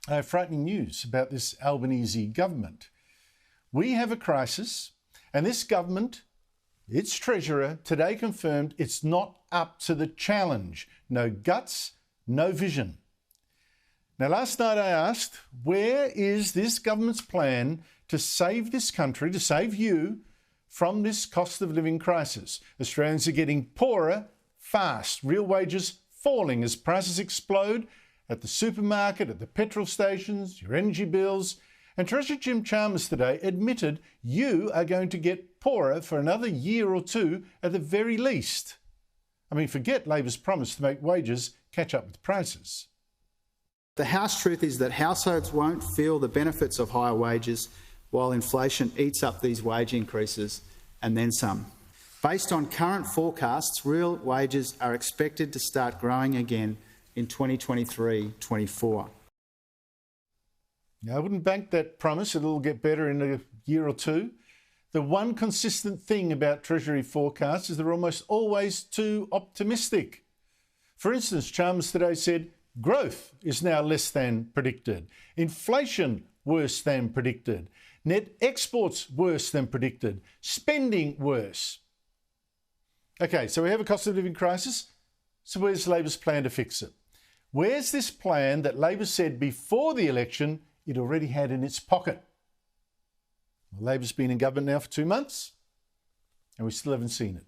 Frightening news about this Albanese government. We have a crisis, and this government, its treasurer, today confirmed it's not up to the challenge. No guts, no vision. Now, last night I asked, where is this government's plan to save this country, to save you from this cost of living crisis? Australians are getting poorer fast, real wages falling as prices explode at the supermarket, at the petrol stations, your energy bills. And Treasurer Jim Chalmers today admitted you are going to get poorer for another year or two at the very least. I mean, forget Labor's promise to make wages catch up with prices. The house truth is that households won't feel the benefits of higher wages while inflation eats up these wage increases and then some. Based on current forecasts, real wages are expected to start growing again in 2023-24. Now, I wouldn't bank that promise. It'll get better in a year or two. The one consistent thing about Treasury forecasts is they're almost always too optimistic. For instance, Chalmers today said growth is now less than predicted, inflation worse than predicted, net exports worse than predicted, spending worse. OK, so we have a cost of living crisis. So where's Labor's plan to fix it? Where's this plan that Labor said before the election it already had in its pocket? Well, Labor's been in government now for 2 months and we still haven't seen it.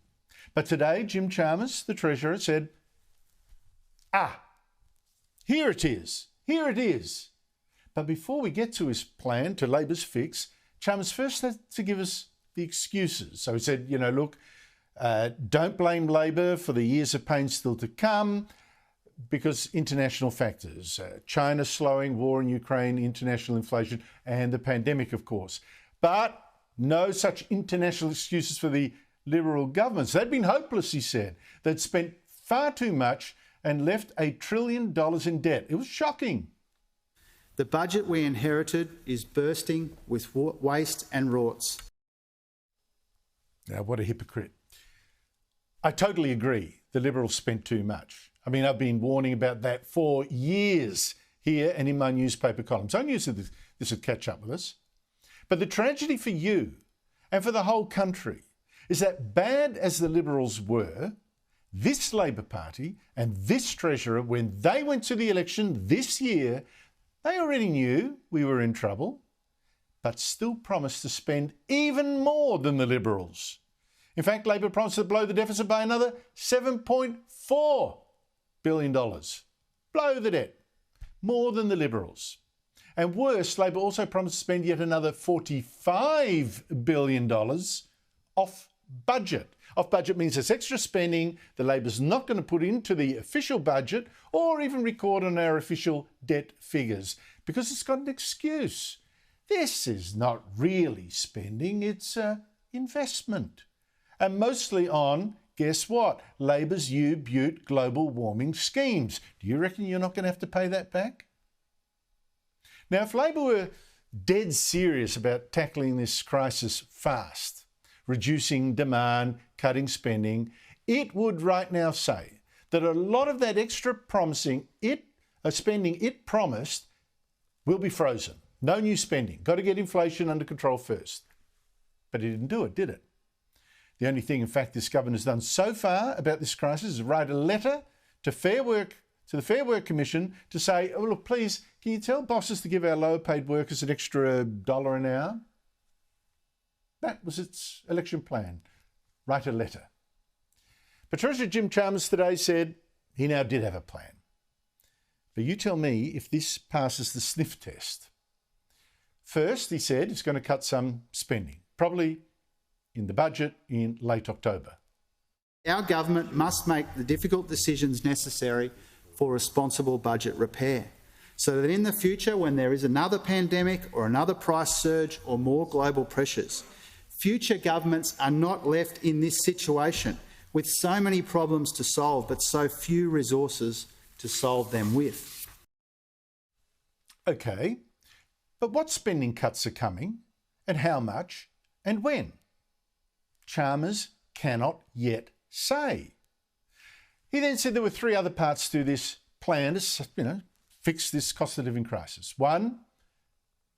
But today, Jim Chalmers, the Treasurer, said, here it is. Here it is. But before we get to his plan, to Labor's fix, Chalmers first had to give us the excuses. So he said, look, don't blame Labor for the years of pain still to come, because international factors, China slowing, war in Ukraine, international inflation, and the pandemic, of course. But no such international excuses for the Liberal governments. They'd been hopeless, he said. They'd spent far too much and left $1 trillion in debt. It was shocking. The budget we inherited is bursting with waste and rorts. Now, what a hypocrite. I totally agree. The Liberals spent too much. I mean, I've been warning about that for years here and in my newspaper columns. I knew this would catch up with us. But the tragedy for you and for the whole country is that, bad as the Liberals were, this Labor Party and this Treasurer, when they went to the election this year, they already knew we were in trouble, but still promised to spend even more than the Liberals. In fact, Labor promised to blow the deficit by another $7.4 billion. Blow the debt. More than the Liberals. And worse, Labor also promised to spend yet another $45 billion off budget. Off budget means it's extra spending that Labor's not going to put into the official budget or even record on our official debt figures, because it's got an excuse. This is not really spending, it's investment. And mostly on, guess what? Labor's U-Butte global warming schemes. Do you reckon you're not going to have to pay that back? Now, if Labor were dead serious about tackling this crisis fast, reducing demand, cutting spending, it would right now say that a lot of that extra spending it promised will be frozen. No new spending. Got to get inflation under control first. But it didn't do it, did it? The only thing, in fact, this government has done so far about this crisis is write a letter to the Fair Work Commission to say, oh, look, please, can you tell bosses to give our lower paid workers an extra $1 an hour? That was its election plan. Write a letter. But Treasurer Jim Chalmers today said he now did have a plan. But you tell me if this passes the sniff test. First, he said it's going to cut some spending, probably in the budget in late October. Our government must make the difficult decisions necessary for responsible budget repair, so that in the future, when there is another pandemic or another price surge or more global pressures, future governments are not left in this situation with so many problems to solve but so few resources to solve them with. OK, but what spending cuts are coming and how much and when? Chalmers cannot yet say. He then said there were 3 other parts to this plan to, fix this cost of living crisis. One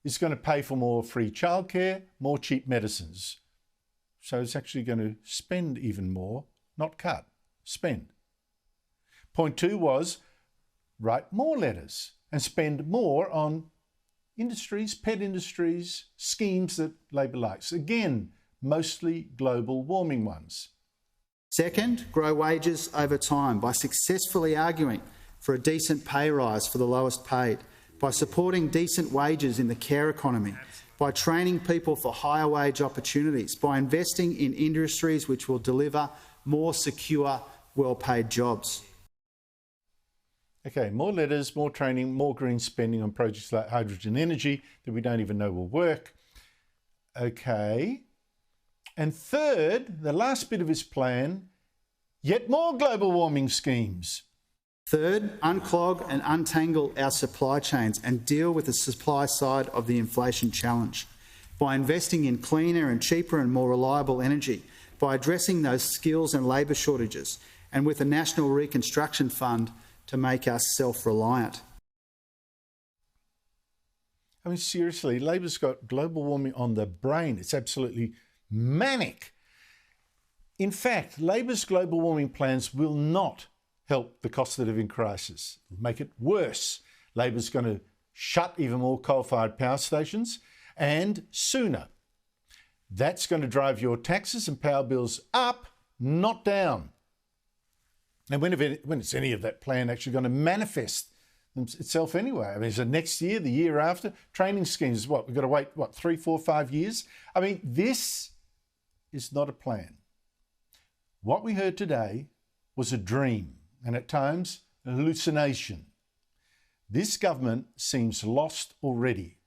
is going to pay for more free childcare, more cheap medicines. So it's actually going to spend even more, not cut, spend. Point two was write more letters and spend more on industries, pet industries, schemes that Labor likes. Again, mostly global warming ones. Second, grow wages over time by successfully arguing for a decent pay rise for the lowest paid, by supporting decent wages in the care economy, by training people for higher wage opportunities, by investing in industries which will deliver more secure, well-paid jobs. Okay, more letters, more training, more green spending on projects like hydrogen energy that we don't even know will work. Okay. And third, the last bit of his plan, yet more global warming schemes. Third, unclog and untangle our supply chains and deal with the supply side of the inflation challenge by investing in cleaner and cheaper and more reliable energy, by addressing those skills and labour shortages, and with a National Reconstruction Fund to make us self-reliant. I mean, seriously, Labor's got global warming on the brain. It's absolutely manic. In fact, Labor's global warming plans will not help the cost of living crisis. It'll make it worse. Labor's going to shut even more coal-fired power stations, and sooner. That's going to drive your taxes and power bills up, not down. And when is any of that plan actually going to manifest itself anyway? I mean, is it next year, the year after? Training schemes, what? We've got to wait, 3, 4, 5 years? I mean, this is not a plan. What we heard today was a dream, and at times, a hallucination. This government seems lost already.